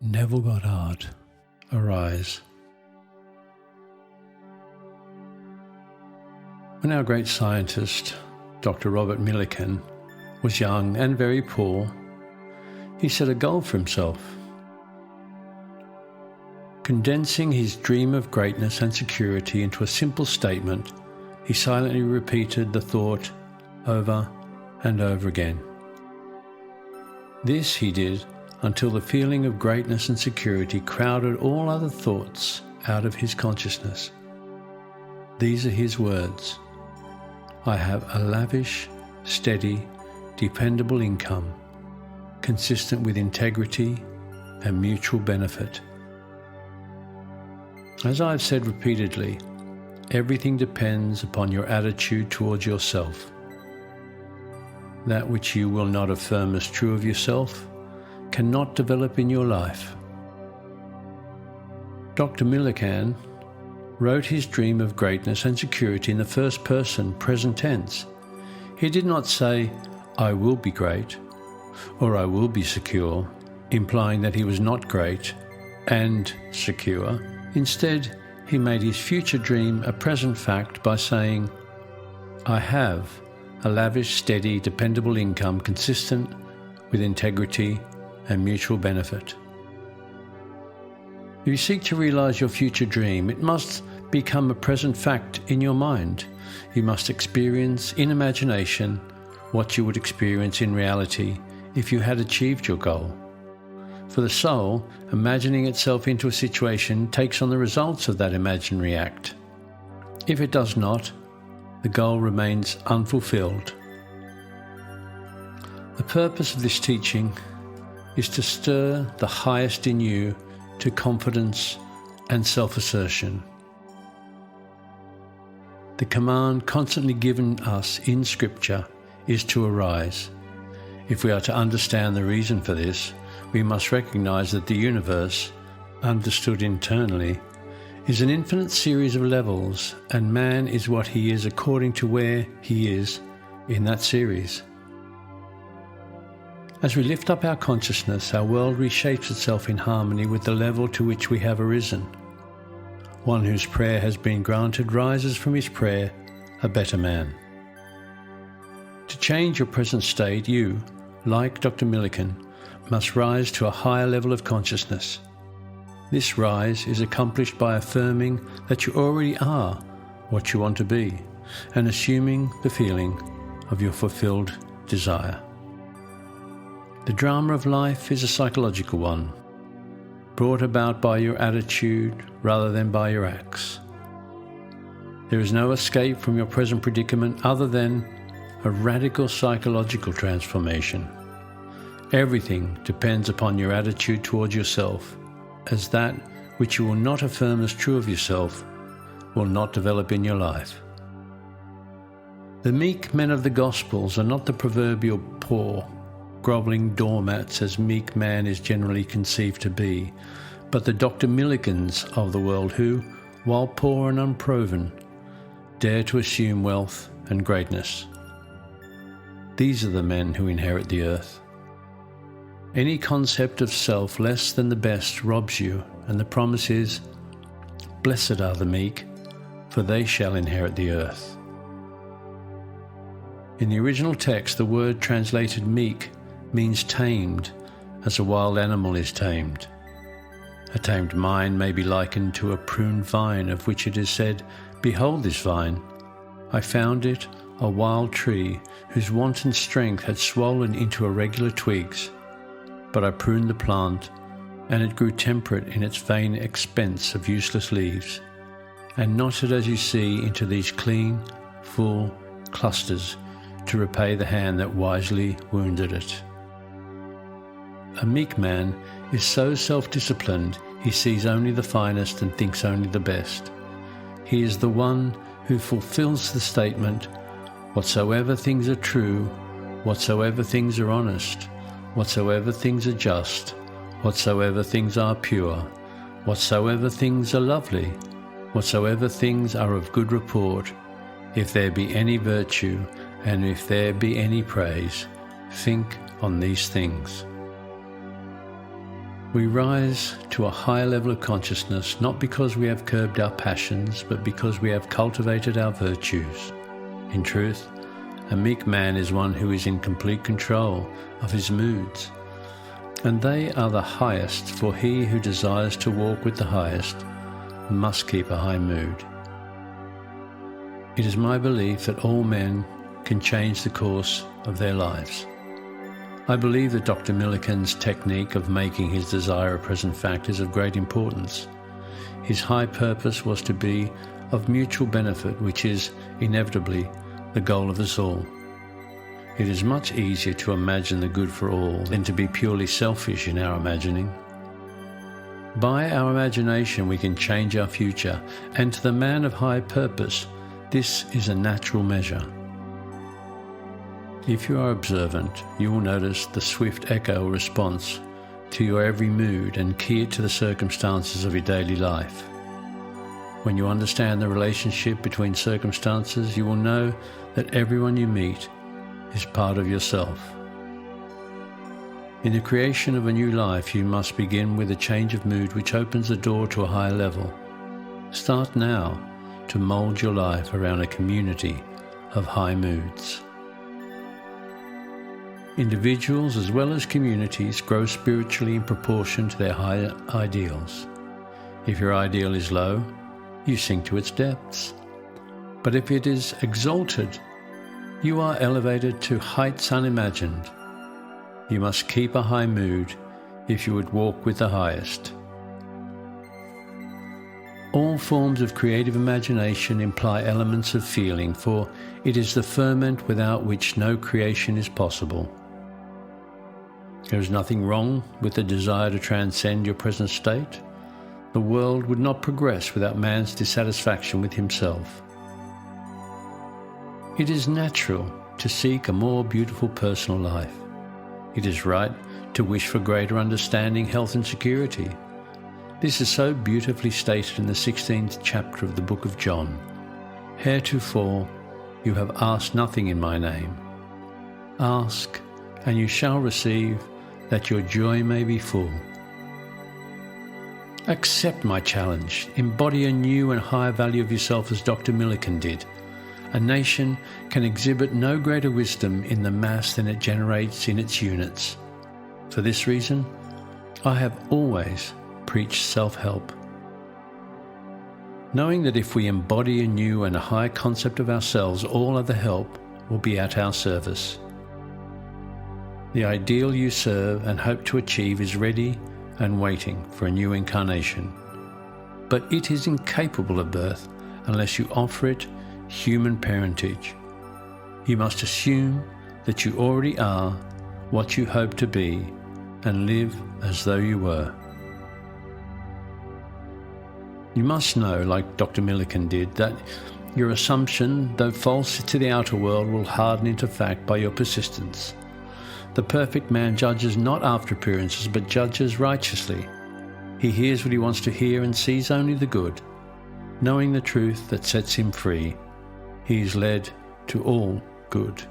Neville Goddard, Arise. When our great scientist, Dr. Robert Millikan, was young and very poor, he set a goal for himself. Condensing his dream of greatness and security into a simple statement, he silently repeated the thought over and over again. This he did until the feeling of greatness and security crowded all other thoughts out of his consciousness. These are his words: I have a lavish, steady, dependable income, consistent with integrity and mutual benefit. As I've said repeatedly, everything depends upon your attitude towards yourself. That which you will not affirm as true of yourself cannot develop in your life. Dr. Millikan wrote his dream of greatness and security in the first person, present tense. He did not say, I will be great, or I will be secure, implying that he was not great and secure. Instead, he made his future dream a present fact by saying, I have a lavish, steady, dependable income consistent with integrity and mutual benefit. If you seek to realize your future dream, it must become a present fact in your mind. You must experience in imagination what you would experience in reality if you had achieved your goal. For the soul, imagining itself into a situation takes on the results of that imaginary act. If it does not, the goal remains unfulfilled. The purpose of this teaching is to stir the highest in you to confidence and self-assertion. The command constantly given us in Scripture is to arise. If we are to understand the reason for this, we must recognize that the universe, understood internally, is an infinite series of levels, and man is what he is according to where he is in that series. As we lift up our consciousness, our world reshapes itself in harmony with the level to which we have arisen. One whose prayer has been granted rises from his prayer a better man. To change your present state, you, like Dr. Millikan, must rise to a higher level of consciousness. This rise is accomplished by affirming that you already are what you want to be and assuming the feeling of your fulfilled desire. The drama of life is a psychological one, brought about by your attitude rather than by your acts. There is no escape from your present predicament other than a radical psychological transformation. Everything depends upon your attitude towards yourself, as that which you will not affirm as true of yourself will not develop in your life. The meek men of the Gospels are not the proverbial poor, grovelling doormats as meek man is generally conceived to be, but the Dr. Millikans of the world who, while poor and unproven, dare to assume wealth and greatness. These are the men who inherit the earth. Any concept of self less than the best robs you, and the promise is, blessed are the meek, for they shall inherit the earth. In the original text, the word translated meek means tamed, as a wild animal is tamed. A tamed mind may be likened to a pruned vine, of which it is said, behold this vine, I found it a wild tree, whose wanton strength had swollen into irregular twigs. But I pruned the plant, and it grew temperate in its vain expense of useless leaves, and knotted as you see into these clean, full clusters to repay the hand that wisely wounded it. A meek man is so self-disciplined he sees only the finest and thinks only the best. He is the one who fulfills the statement, whatsoever things are true, whatsoever things are honest, whatsoever things are just, whatsoever things are pure, whatsoever things are lovely, whatsoever things are of good report, if there be any virtue, and if there be any praise, think on these things. We rise to a higher level of consciousness not because we have curbed our passions, but because we have cultivated our virtues. In truth, a meek man is one who is in complete control of his moods, and they are the highest, for he who desires to walk with the highest must keep a high mood. It is my belief that all men can change the course of their lives. I believe that Dr. Millikan's technique of making his desire a present fact is of great importance. His high purpose was to be of mutual benefit, which is inevitably the goal of us all. It is much easier to imagine the good for all than to be purely selfish in our imagining. By our imagination we can change our future, and to the man of high purpose, this is a natural measure. If you are observant, you will notice the swift echo or response to your every mood and key it to the circumstances of your daily life. When you understand the relationship between circumstances, you will know that everyone you meet is part of yourself. In the creation of a new life, you must begin with a change of mood which opens the door to a higher level. Start now to mold your life around a community of high moods. Individuals as well as communities grow spiritually in proportion to their higher ideals. If your ideal is low, you sink to its depths. But if it is exalted, you are elevated to heights unimagined. You must keep a high mood if you would walk with the highest. All forms of creative imagination imply elements of feeling, for it is the ferment without which no creation is possible. There is nothing wrong with the desire to transcend your present state. The world would not progress without man's dissatisfaction with himself. It is natural to seek a more beautiful personal life. It is right to wish for greater understanding, health and security. This is so beautifully stated in the 16th chapter of the book of John. Heretofore you have asked nothing in my name. Ask, and you shall receive, that your joy may be full. Accept my challenge. Embody a new and higher value of yourself as Dr. Millikan did. A nation can exhibit no greater wisdom in the mass than it generates in its units. For this reason, I have always preached self-help. Knowing that if we embody a new and a high concept of ourselves, all other help will be at our service. The ideal you serve and hope to achieve is ready and waiting for a new incarnation. But it is incapable of birth unless you offer it human parentage. You must assume that you already are what you hope to be and live as though you were. You must know, like Dr. Millikan did, that your assumption, though false to the outer world, will harden into fact by your persistence. The perfect man judges not after appearances, but judges righteously. He hears what he wants to hear and sees only the good. Knowing the truth that sets him free, he is led to all good.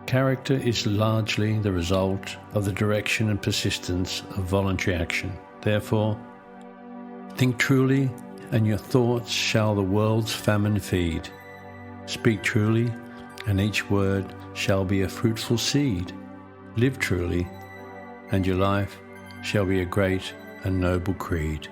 Character is largely the result of the direction and persistence of voluntary action. Therefore, think truly, and your thoughts shall the world's famine feed. Speak truly, and each word shall be a fruitful seed. Live truly, and your life shall be a great and noble creed.